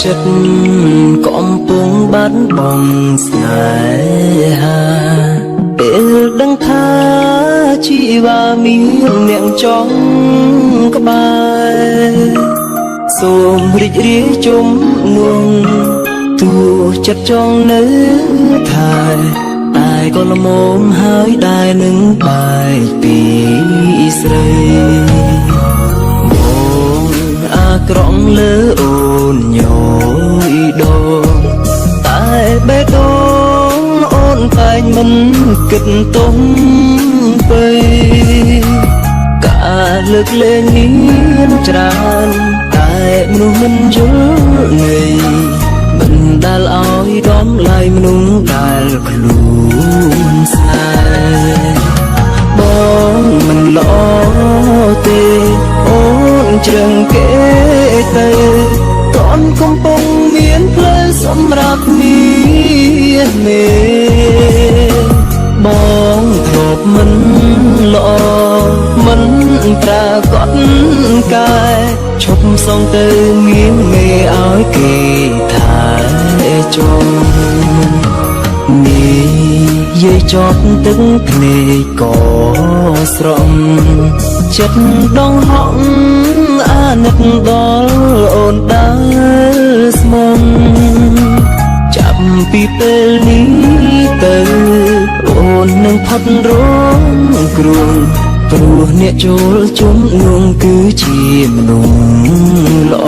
ចិត្តកំពុងបាត់បង់ស្នេហាពេលដឹងថាជីវ៉ាមានអ្នកចង់ក្បែរសូមរីករាយជុំនួនទូចិត្តចង់នៅថែតែក៏ល្មមហើយដែរនឹងបែកពីស្រីបងអាក្រង់លើអូនញយដងតែបេះដូងអូនតែងមិនគិតទុំពេការលើកលែងមានច្រើនតែមនុស្សមិនយល់នៃមិនដែលឲ្យដំឡៃមនុស្សដែលខ្លួនស្នេហ៍បងមិនល្អទេអូនជ្រឹងគេទៅតនកំពុងមានផ្លូវសម្រាប់មានមេបងធ្លាប់មិនល្អមិនប្រាកដកាយឈប់សងទៅមានមេឲ្យគេថាចង់នេះយាយចត់ទឹកភ្នែកក៏ស្រំចិត្តដងហក់អាណិតដល់អូនដែលស្មងចាប់ពីពេលនេះទៅអូននឹងផុតរងគ្រោះព្រោះអ្នកចូលជុំនួងគឺជាមនុស្សល្អ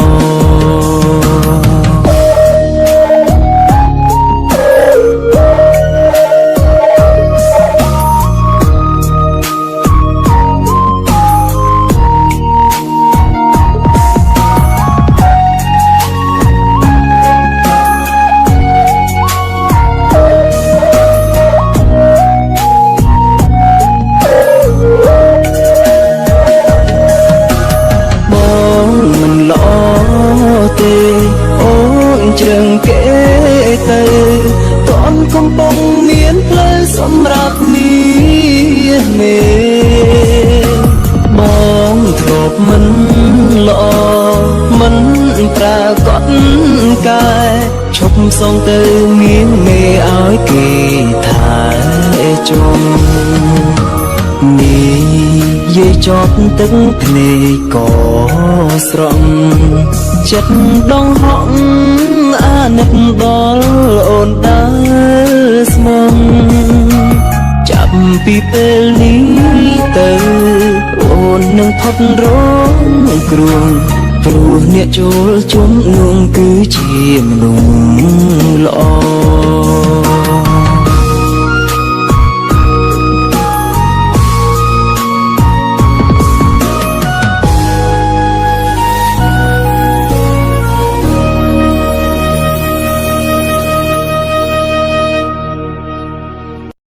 អូនជ្រឹងគេទៅតនកំពុងមានផ្លូវសម្រាប់មានមេបងធ្លាប់មិនល្អមិនប្រាកដកាយឈប់សងទៅមានមេឲ្យគេថាចង់នេះយាយចត់ទឹកភ្នែកក៏ស្រំចិត្តដងហក់អាណិតដល់អូនដែលស្មងចាប់ពីពេលនេះទៅអូននឹងផុតរងគ្រោះព្រោះអ្នកចូលជុំនួងគឺជាមនុស្សល្អ